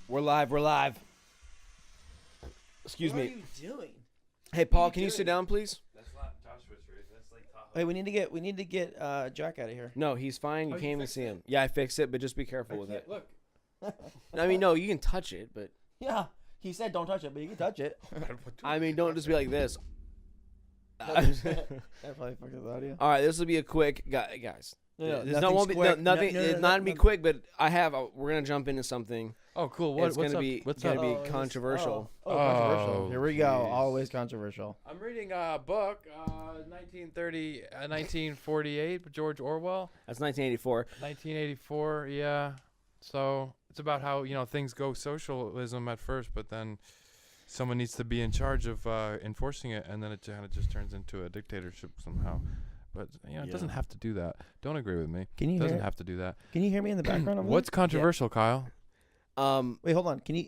We're live. Excuse me. What are you doing? Hey, Paul, can you sit down, please? That's not Joshua's race. That's like Tahoe. Wait, we need to get Jack out of here. No, he's fine. You you can't even fixed see it? him. Yeah, I fixed it, but just be careful with it. Look. I mean, no, you can touch it, but Yeah, he said don't touch it, but you can touch it. I mean, don't just be like this. That probably fucked up the audio. All right, this will be a quick, guys. No, There's no, won't be, quick. nothing. No, it's not gonna be quick, but we're gonna jump into something. Oh, cool. It's what's gonna up? be What's gonna up? be controversial. Controversial. Oh, Here we go. jeez. Always controversial. I'm reading a book, 1948, George Orwell. That's 1984. 1984, yeah. So it's about how, things go socialism at first, but then someone needs to be in charge of enforcing it, and then it kind of just turns into a dictatorship somehow. But, it doesn't have to do that. Don't agree with me. Can you It doesn't hear? have to do that. Can you hear me in the background? Over What's controversial, Kyle? Wait, hold on. Can you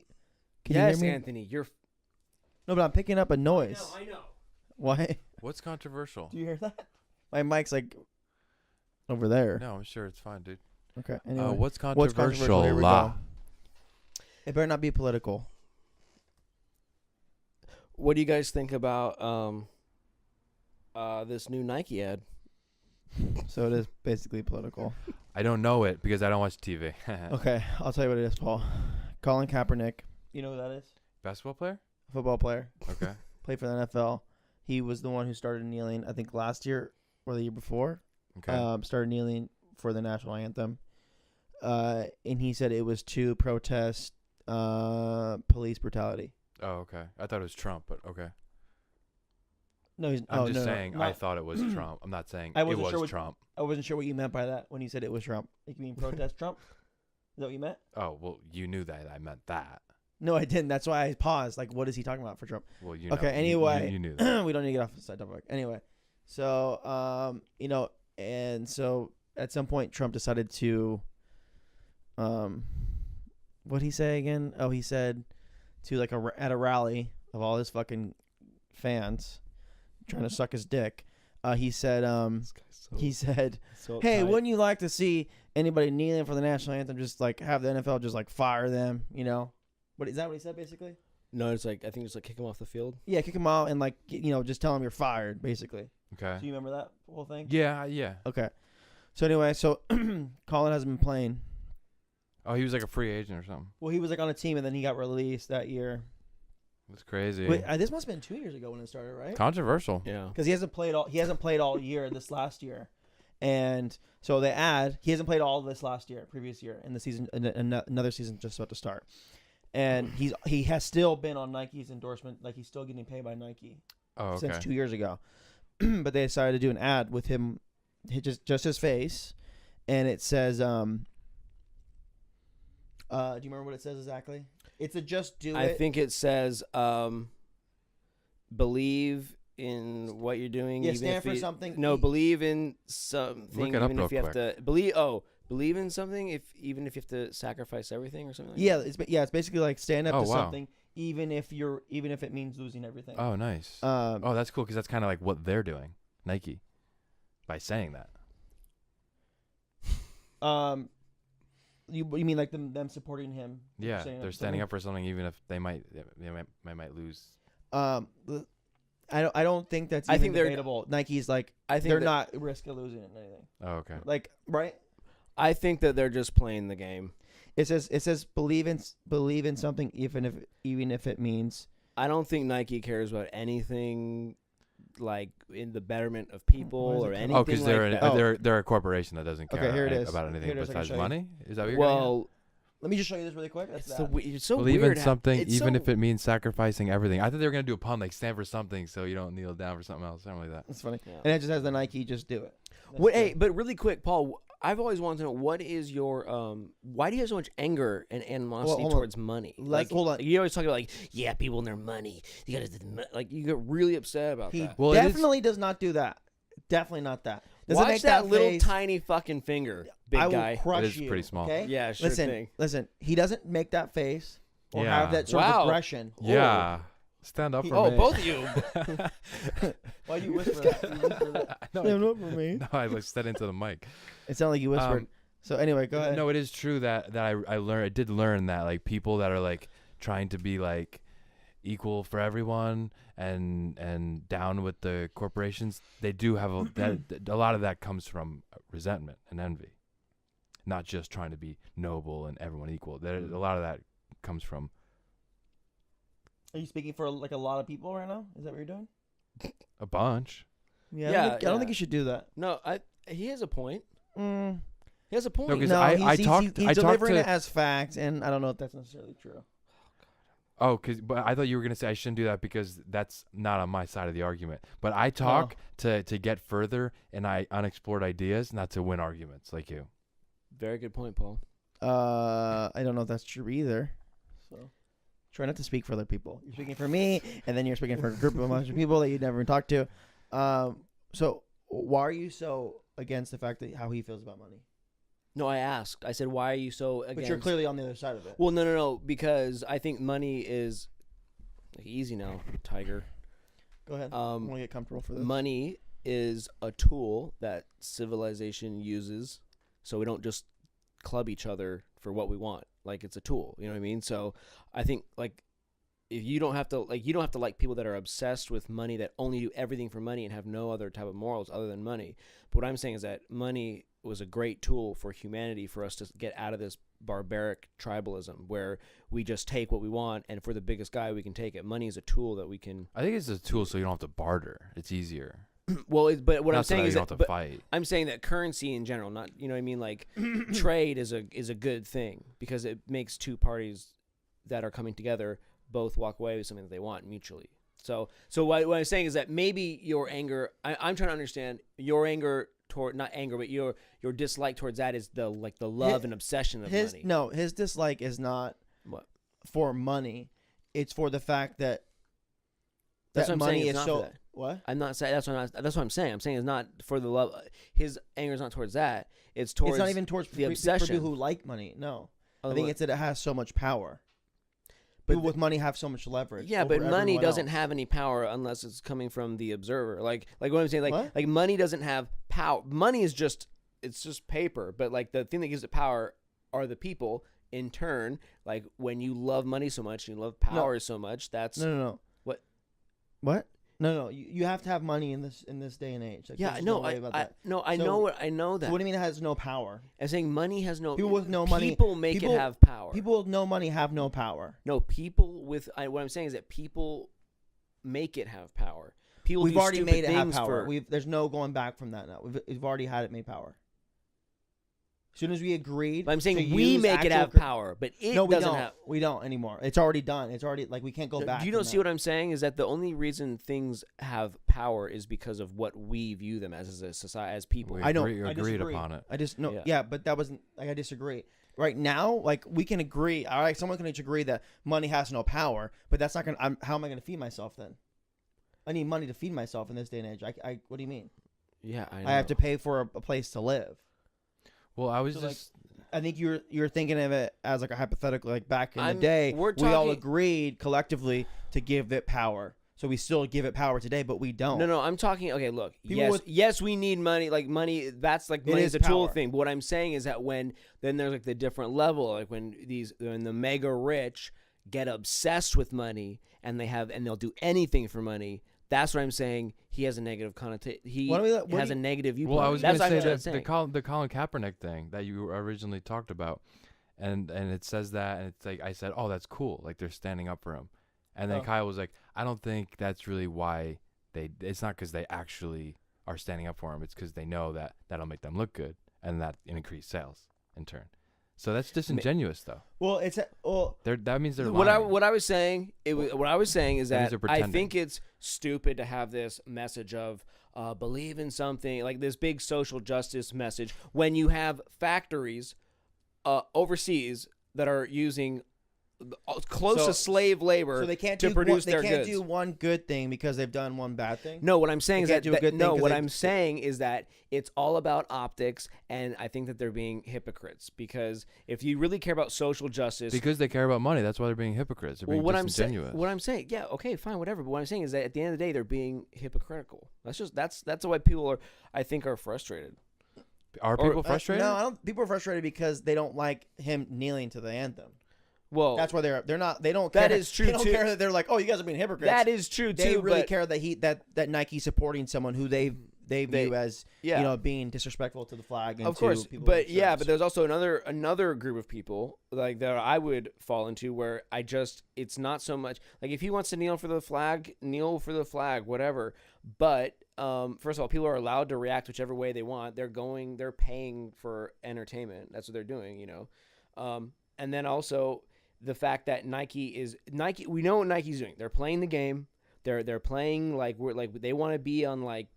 Yes, hear me? Anthony, you're. No, but I'm picking up a noise. I know. Why? What's controversial? Do you hear that? My mic's like over there. No, I'm sure it's fine, dude. Okay. Anyway, What's controversial? Here we go. It better not be political. What do you guys think about this new Nike ad? So it is basically political. I don't know it because I don't watch TV. Okay, I'll tell you what it is, Paul. Colin Kaepernick. You know who that is? Basketball player? Football player. Okay. Played for the NFL. He was the one who started kneeling, I think last year or the year before. Okay. Started kneeling for the national anthem. And he said it was to protest police brutality. Oh, okay. I thought it was Trump, but okay. No, he's I'm just no, saying not- I thought it was Trump. I'm not saying I it wasn't was sure what- Trump. I wasn't sure what you meant by that when you said it was Trump. Like, you mean protest Trump? Is that what you meant? Oh, well, you knew that I meant that. No, I didn't. That's why I paused. Like, what is he talking about for Trump? Well, Okay, know, anyway. you knew that. We don't need to get off the side topic. Anyway, so and so at some point Trump decided to, what'd he say again? Oh, he said to like at a rally of all his fucking fans trying to suck his dick. He said, hey, wouldn't you like to see anybody kneeling for the national anthem? Just like have the NFL just like fire them, What is that? What he said basically? No, it's like I think it's like kick him off the field. Yeah, kick him out and like just tell him you're fired, basically. Okay. Do you remember that whole thing? Yeah. Okay. So anyway, Colin hasn't been playing. Oh, he was like a free agent or something. Well, he was like on a team and then he got released that year. That's crazy. Wait, this must have been 2 years ago when it started, right? Controversial. Yeah. Because he hasn't played all year this last year, and so he hasn't played all this last year, previous year, in the season, another season just about to start, and he has still been on Nike's endorsement, like he's still getting paid by Nike Oh, okay. since 2 years ago, but they decided to do an ad with him, just his face, and it says, do you remember what it says exactly? It's a just do it. I think it says, believe in what you're doing. Yeah, even stand if for you- something. No, believe in something. Look it up even real if you have quick. to believe in something. Even if you have to sacrifice everything or something. Like Yeah, it's basically like stand up Oh, to wow. something, even if it means losing everything. Oh, nice. Oh, That's cool because that's kind of like what they're doing, Nike, by saying that. you mean like them supporting him? Yeah, saying they're standing up for something even if they might lose. I don't think that's. I Even think they're- debatable. Nike's like I think they're that- not at risk of losing it or anything. Oh, okay. Like right? I think that they're just playing the game. It says believe in something even if it means. I don't think Nike cares about anything like in the betterment of people Why is it or coming? anything. Oh, because like they're a corporation that doesn't care Okay, here it is. about anything Here it is, I can besides show you. money. Is that what you're well, Let me just show you this really quick. That's that. it's so believe weird. in something It's even so- if it means sacrificing everything. I thought they were gonna do a pun like stand for something so you don't kneel down for something else. Something like that. That's funny. Yeah. And it just has the Nike just do it. That's What, good. hey, but really quick, Paul, I've always wanted to know what is your why do you have so much anger and animosity hold on. towards money? Hold on. You always talk about like, yeah, people and their money. You got like you get really upset about He that. Well, it is- definitely does not do that. Definitely not that. Does it Watch make that little face? tiny fucking finger, big I will guy. crush It is you. pretty small. Okay? Yeah, sure thing. Listen. He doesn't make that face or Yeah. have that sort Wow. of aggression. Yeah. Stand up for Oh, me. both of you. Why you whisper that? You whisper that. No, Stand up for me. no, I like said into the mic. It sounded like you whispered. So anyway, go ahead. No, it is true that I did learn that like people that are like trying to be like equal for everyone and down with the corporations, they do have a lot of that comes from resentment and envy, not just trying to be noble and everyone equal. A lot of that comes from. Are you speaking for like a lot of people right now? Is that what you're doing? A bunch. Yeah, I don't think you should do that. No, he has a point. Mm. He has a point. No, 'cause he's I delivering talked it as fact, and I don't know if that's necessarily true. Oh, but I thought you were gonna say I shouldn't do that because that's not on my side of the argument. But I talk to get further and I unexplored ideas, not to win arguments like you. Very good point, Paul. I don't know if that's true either. So try not to speak for other people. You're speaking for me, and then you're speaking for a group of a bunch of people that you never talked to. So why are you so against the fact that how he feels about money? No, I asked. I said, why are you so against? But you're clearly on the other side of it. Well, no, because I think money is easy now, Tiger. Go ahead. I want to get comfortable for this. Money is a tool that civilization uses, so we don't just club each other for what we want. Like, it's a tool. You know what I mean? So I think like if you don't have to like people that are obsessed with money, that only do everything for money and have no other type of morals other than money. But what I'm saying is that money was a great tool for humanity, for us to get out of this barbaric tribalism where we just take what we want, and for the biggest guy we can take it. Money is a tool that we can. I think it's a tool so you don't have to barter. It's easier. Well, but what Not I'm saying so is you that don't have to fight. I'm saying that currency in general, not, you know what I mean, like trade is a good thing because it makes two parties that are coming together both walk away with something that they want mutually. So what I'm saying is that maybe your anger, I'm trying to understand your anger toward, not anger, but your dislike towards that is the love and obsession of money. No, his dislike is not for money. It's for the fact that that's what I'm money saying. is It's not so. for that. What? I'm not saying that's what I'm saying. I'm saying it's not for the love. His anger is not towards that. It's towards. It's not even towards the for obsession. people who like money. No, Oh, I think it's that it has so much power. But people with money have so much leverage. Yeah, over but money everyone doesn't else. have any power unless it's coming from the observer. Like what I'm saying, What? like money doesn't have power. Money is just paper. But like the thing that gives it power are the people. In turn, like when you love money so much and you love power so much, that's No. What? No. You have to have money in this day and age. Like, yeah. there's No, way about that. I know that. So what do you mean it has no power? I'm saying money has no. People with no money. People make it have power. People with no money have no power. No, people with. What I'm saying is that people make it have power. People. We've do already stupid made it have things power. for- There's no going back from that now. We've already had it made power. As soon as we agreed, But I'm saying to we use make it actual have power, but it no, we doesn't don't. have. We don't anymore. It's already done. It's already like we can't go back. You don't see what I'm saying? Is that the only reason things have power is because of what we view them as a society, as people. We I know. agreed I disagree. upon it. I just no. Yeah. Yeah, but that wasn't like I disagree. Right now, like we can agree. All right, someone can each agree that money has no power, but that's not gonna. How am I gonna feed myself then? I need money to feed myself in this day and age. I what do you mean? Yeah, I know. I have to pay for a place to live. Well, I was So, just. I think you're thinking of it as like a hypothetical, like back in the I'm- day, we're we all talking- agreed collectively to give it power. So we still give it power today, but we don't. No, I'm talking. Okay, look. People Yes, we need money. Like money, that's like money is is a tool power. thing. But what I'm saying is that then there's like the different level. Like when the mega rich get obsessed with money and they'll do anything for money. That's what I'm saying. He has a negative connotation. He has a negative viewpoint. Well, I was That's going to what say I'm that saying. the Colin Kaepernick thing that you originally talked about, and it says that, and it's like I said, oh, that's cool. Like they're standing up for him, and then Kyle was like, I don't think that's really why it's not because they actually are standing up for him. It's because they know that that'll make them look good, and that increase sales in turn. So that's disingenuous, though. Well, That means they're What lying. I was saying is That means that they're I pretending. think it's stupid to have this message of believe in something, like this big social justice message, when you have factories overseas that are using close to slave labor so they can't to produce they their can't goods. do one good thing because they've done one bad thing. No, what I'm saying is They can't that, do a good thing 'cause what they- I'm saying is that it's all about optics, and I think that they're being hypocrites, because if you really care about social justice, Because they care about money. That's why they're being hypocrites. They're being disingenuous. what I'm saying, yeah, okay, fine, whatever. But what I'm saying is that at the end of the day, they're being hypocritical. That's why people are frustrated. Are people frustrated? No, I don't. People are frustrated because they don't like him kneeling to the anthem. Well, That's why they're not. They don't. That care. is true, They don't too. care that they're like, oh, you guys are being hypocrites. that is true They too. really but care that Nike's supporting someone who they view as being disrespectful to the flag. And of course, to people but with yeah, shirts. but there's also another group of people like that I would fall into where it's not so much like if he wants to kneel for the flag, whatever. But first of all, people are allowed to react whichever way they want. They're paying for entertainment. That's what they're doing, and then also the fact that Nike, we know what Nike's doing. They're playing the game. They're playing like they want to be on like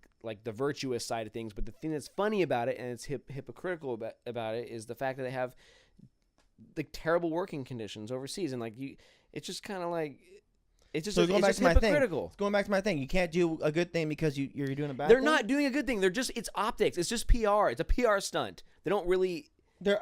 the virtuous side of things. But the thing that's funny about it and it's hypocritical about it is the fact that they have like terrible working conditions overseas, and it's just kind of like it's just hypocritical. Going back to my thing, you can't do a good thing because you're doing a bad. They're thing. not doing a good thing. It's optics. It's just PR. It's a PR stunt. They don't really.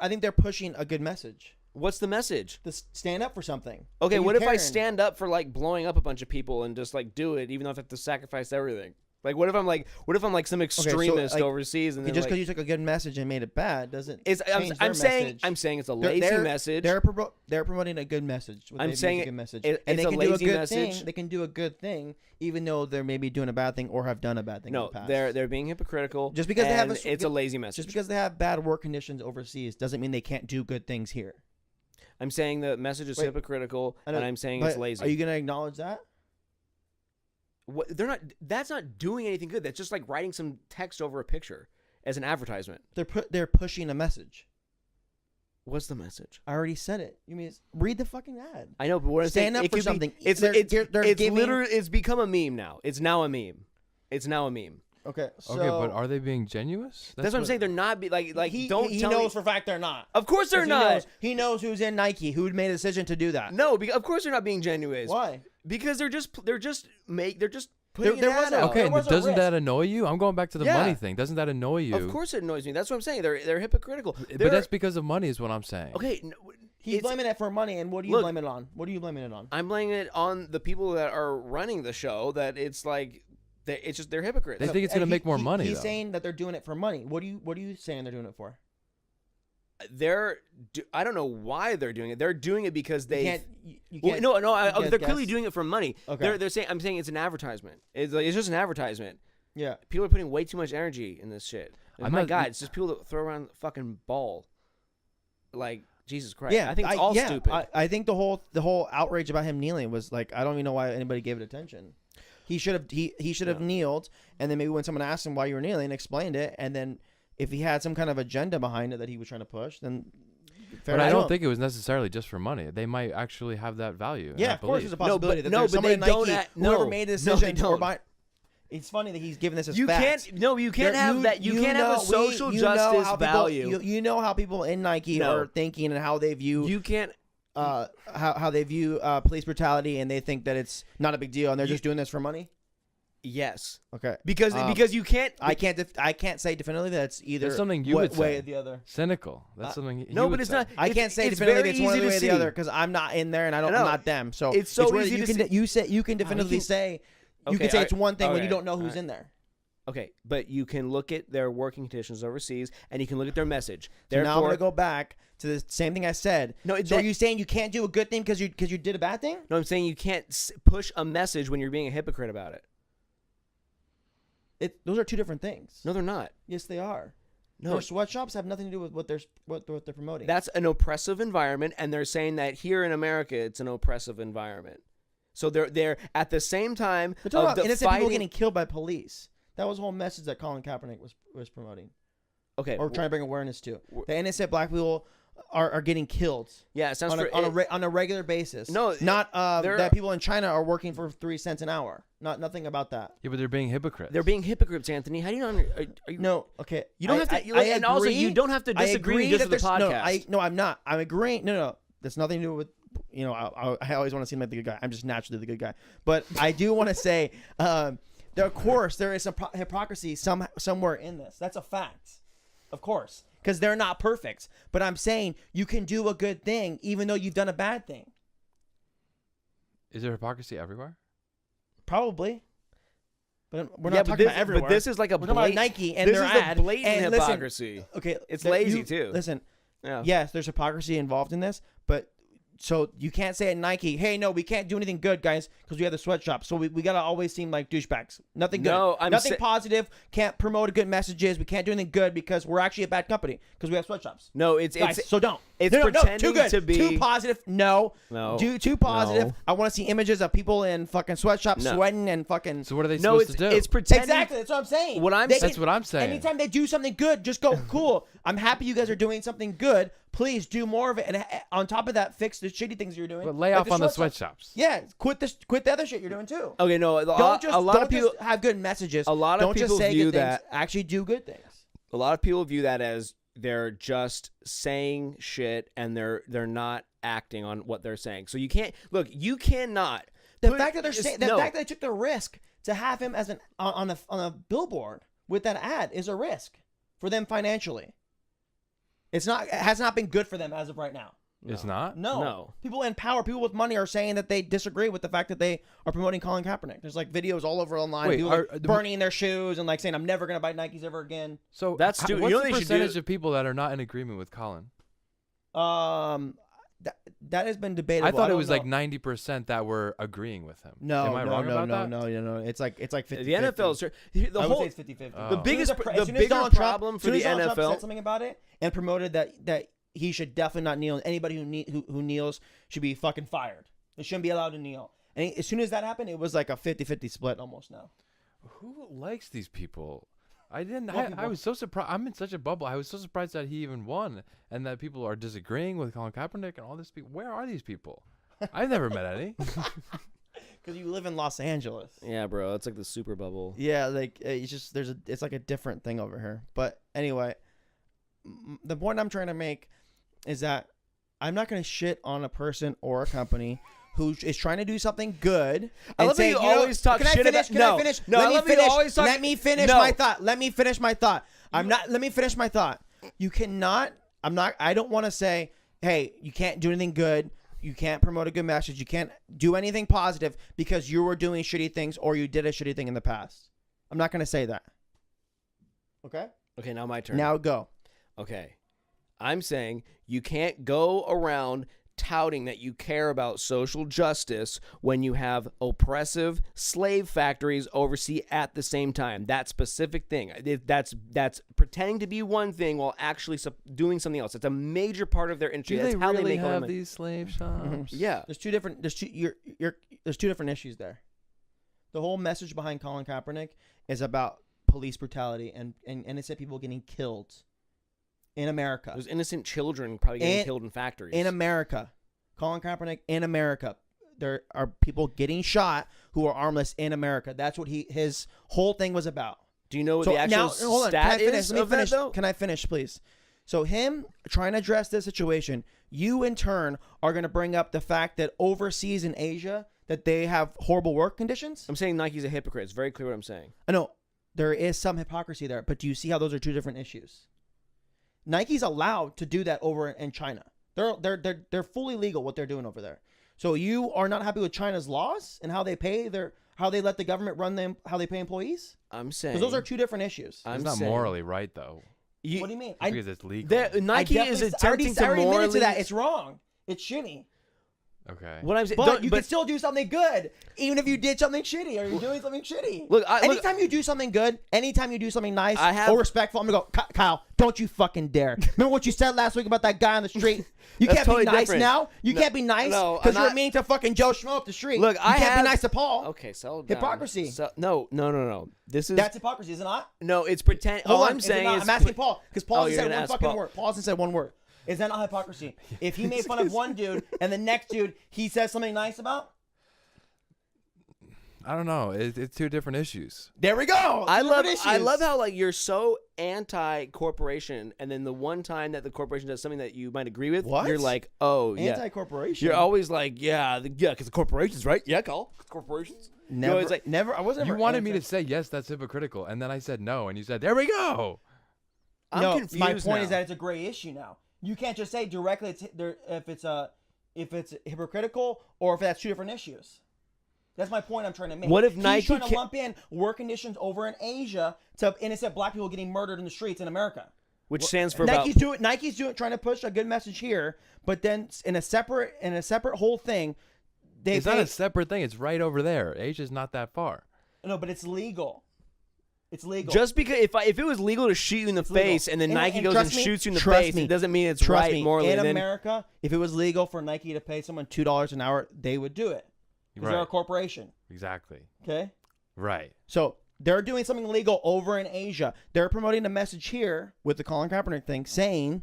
I think they're pushing a good message. What's the message? To stand up for something. Okay, Are what you if I caring? stand up for like blowing up a bunch of people and just like do it, even though I have to sacrifice everything? Like, what if I'm like some extremist overseas and then, just because you took a good message and made it bad doesn't. I'm saying it's a lazy message. They're promoting a good message. I'm saying a good message, and they it's can a lazy do a good message. thing. They can do a good thing, even though they're maybe doing a bad thing or have done a bad thing. No, in the past. they're being hypocritical. Just because they have it's a lazy message. Just because they have bad work conditions overseas doesn't mean they can't do good things here. I'm saying the message is hypocritical, and I'm saying it's lazy. Are you going to acknowledge that? What, they're not. That's not doing anything good. That's just like writing some text over a picture as an advertisement. They're pushing a message. What's the message? I already said it. You mean read the fucking ad? I know, but what I'm saying, stand up for something. It's literally it's become a meme now. It's now a meme. Okay, so Okay, but are they being genuine? That's what I'm saying. They're not he tell knows me. for a fact they're not. Of course they're not. He knows who's in Nike, who made a decision to do that. No, of course they're not being genuine. Why? Because they're just putting There an was ad a- out. Okay, There was but a doesn't risk. that annoy you? I'm going back to the Yeah. money thing. Doesn't that annoy you? Of course it annoys me. That's what I'm saying. They're hypocritical. But that's because of money is what I'm saying. Okay. He's blaming it for money, and what are you blaming it on? What are you blaming it on? I'm blaming it on the people that are running the show. That it's like they're hypocrites. They think it's going to make more money, He's though. saying that they're doing it for money. What are you saying they're doing it for? I don't know why they're doing it. They're doing it because they. You can't They're clearly guess. doing it for money. Okay. They're saying. I'm saying it's an advertisement. It's just an advertisement. Yeah. People are putting way too much energy in this shit. And I'm my not- God, it's just people that throw around the fucking ball. Like Jesus Christ. Yeah, I think it's all stupid. I think the whole outrage about him kneeling was like, I don't even know why anybody gave it attention. He should have kneeled, and then maybe when someone asked him why you were kneeling, explained it, and then if he had some kind of agenda behind it that he was trying to push, then fair But I enough. don't think it was necessarily just for money. They might actually have that value. Yeah, of course, there's a possibility that no, there's but somebody they at don't Nike, no, whoever made the no, decision, they don't. It's funny that he's giving this as You facts. you can't have that. You can't have a social justice value. You know how people in Nike are thinking and how they view. You can't. How they view police brutality, and they think that it's not a big deal, and they're just doing this for money. Yes. Okay. Because you can't. I can't say definitively that it's either That's something you would way say. or the other. Cynical. That's something. No, you but would it's say. not. I can't say it's definitively very it's one easy way to or the see. other because I'm not in there and I'm know. not them. So It's so where easy you to can see. you can definitively say you can say it's one thing when you don't know who's in there. Okay, but you can look at their working conditions overseas, and you can look at their message. So now I'm Therefore, going to go back to the same thing I said. No, so are you saying you can't do a good thing because you did a bad thing? No, I'm saying you can't push a message when you're being a hypocrite about it. Those are two different things. No, they're not. Yes, they are. No, Their sweatshops have nothing to do with what they're promoting. that's an oppressive environment, and they're saying that here in America, it's an oppressive environment. So they're at the same time They're talking of about the innocent people fighting. getting killed by police. That was the whole message that Colin Kaepernick was promoting, Okay, or trying to bring awareness to. The innocent black people are getting killed. yeah, it sounds on a regular basis. No, not that people in China are working for 3 cents an hour. Nothing about that. Yeah, but they're being hypocrites. They're being hypocrites, Anthony. How do you not? Are you, No, okay. You don't have to. And also, you don't have to disagree just with the podcast. No, I'm not. I'm agreeing. No. That's nothing to do with. I always want to seem like the good guy. I'm just naturally the good guy. But I do want to say, of course, there is some hypocrisy somewhere in this. That's a fact. Of course. Because they're not perfect. But I'm saying you can do a good thing even though you've done a bad thing. Is there hypocrisy everywhere? Probably. But we're not talking about everywhere. But this is like a we're talking about Nike and their ad. This is a blatant and listen, hypocrisy. okay, It's lazy too. Listen, Yeah. yes, there's hypocrisy involved in this, but so you can't say at Nike, hey, no, we can't do anything good, guys, because we have the sweatshop. So we got to always seem like douchebags. Nothing good. No, Nothing positive. Can't promote good messages. We can't do anything good because we're actually a bad company because we have sweatshops. No, it's so don't. It's no, pretending too good. to be Too positive. No. Too positive. No. I want to see images of people in fucking sweatshops sweating and fucking. So what are they supposed to do? It's pretending. Exactly. That's what I'm saying. That's what I'm saying. Anytime they do something good, just go, cool. I'm happy you guys are doing something good. Please do more of it, and on top of that, fix the shitty things you're doing. But lay off on the sweatshops. Yeah, quit the other shit you're doing too. Okay, no, Don't just have good messages. A lot of don't people just say view good that. things. Actually, do good things. A lot of people view that as they're just saying shit and they're not acting on what they're saying. So you can't look. You cannot. The fact that fact that they took the risk to have him as on a billboard with that ad is a risk for them financially. It has not been good for them as of right now. It's not? No. People in power, people with money are saying that they disagree with the fact that they are promoting Colin Kaepernick. There's like videos all over online. Wait, people burning their shoes and like saying, I'm never going to buy Nikes ever again. So that's what's the percentage of people that are not in agreement with Colin? That has been debatable. I thought it was like 90% that were agreeing with him. No, Am I wrong about that? No. It's like 50. The NFL is I would say it's 50-50. The biggest As soon as bigger Donald problem Trump, for the as soon as Donald Trump NFL said something about it and promoted that he should definitely not kneel. Anybody who kneels should be fucking fired. They shouldn't be allowed to kneel. And as soon as that happened, it was like a 50-50 split almost now. Who likes these people? I was so surprised. I'm in such a bubble. I was so surprised that he even won and that people are disagreeing with Colin Kaepernick and all this people. Where are these people? I've never met any. Because you live in Los Angeles. Yeah, bro. It's like the super bubble. Yeah, like it's just it's like a different thing over here. But anyway, the point I'm trying to make is that I'm not going to shit on a person or a company who is trying to do something good. I love that you always talk shit about. Can I finish? No, Let me finish my thought. Let me finish my thought. Let me finish my thought. You cannot. I don't want to say, hey, you can't do anything good. You can't promote a good message. You can't do anything positive because you were doing shitty things or you did a shitty thing in the past. I'm not going to say that. Okay? Okay, now my turn. Now go. Okay. I'm saying you can't go around touting that you care about social justice when you have oppressive slave factories overseas at the same time. That specific thing. That's pretending to be one thing while actually doing something else. It's a major part of their industry. Do That's they how really they make have money. these slave shops? Yeah. There's two different issues there. The whole message behind Colin Kaepernick is about police brutality and innocent people getting killed in America. There's innocent children probably getting killed in factories. In America. Colin Kaepernick in America. There are people getting shot who are armless in America. That's what his whole thing was about. Do you know what the actual stat is of that, though? Can I finish, please? So him trying to address this situation, you in turn are going to bring up the fact that overseas in Asia that they have horrible work conditions. I'm saying Nike's a hypocrite. It's very clear what I'm saying. I know there is some hypocrisy there, but do you see how those are two different issues? Nike's allowed to do that over in China. They're fully legal what they're doing over there. So you are not happy with China's laws and how they pay how they let the government run them, how they pay employees? I'm saying because those are two different issues. It's not morally right though. What do you mean? Because it's legal. Nike is attempting to morally. Admitted to that. It's wrong. It's shitty. Okay. What I'm saying, but you can still do something good, even if you did something shitty or you're doing something shitty. Anytime you do something good, anytime you do something nice or respectful, I'm gonna go, Kyle, don't you fucking dare. Remember what you said last week about that guy on the street? You can't totally be nice different. now. You can't be nice because you're mean to fucking Joe Schmo up the street. Look, you can't be nice to Paul. Okay, settle down. Hypocrisy. No. That's hypocrisy, is it not? No, it's pretend. All I'm saying is I'm asking Paul because Paul hasn't said one fucking Paul. word. Paul hasn't said one word. Is that not hypocrisy? If he made fun of one dude and the next dude he says something nice about? I don't know. It's two different issues. There we go. I love how like you're so anti-corporation, and then the one time that the corporation does something that you might agree with, you're like, oh yeah, anti-corporation. You're always like, yeah, because the corporations, right? Yeah, Carl, corporations. Never, it's like, never. I wasn't. You wanted me to say yes, that's hypocritical, and then I said no, and you said there we go. I'm confused. My point now. is that it's a gray issue now. You can't just say directly if it's hypocritical or if that's two different issues. That's my point I'm trying to make. What if He's Nike trying to lump in work conditions over in Asia to innocent black people getting murdered in the streets in America. which stands for Nike's doing trying to push a good message here, but then in a separate whole thing, It's not a separate thing. It's right over there. Asia's not that far. No, but it's legal. It's legal. Just because if it was legal to shoot you in the face and then Nike goes and trust me, shoots you in the trust face, me, it doesn't mean it's trust right me, morally. in Then- America, if it was legal for Nike to pay someone $2 an hour, they would do it because they're a corporation. Exactly. Okay. Right. So they're doing something legal over in Asia. They're promoting a message here with the Colin Kaepernick thing, saying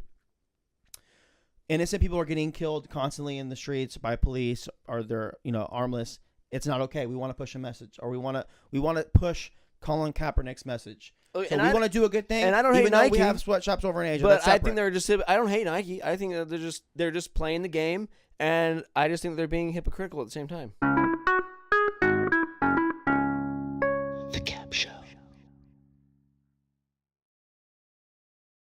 innocent people are getting killed constantly in the streets by police, or they're armless. It's not okay. We want to push a message, or we want to push Colin Kaepernick's message. So we want to do a good thing. And I don't even hate though Nike. we have sweatshops over in Asia. But That's I separate. think they're just. I don't hate Nike. I think that they're just playing the game, and I just think they're being hypocritical at the same time.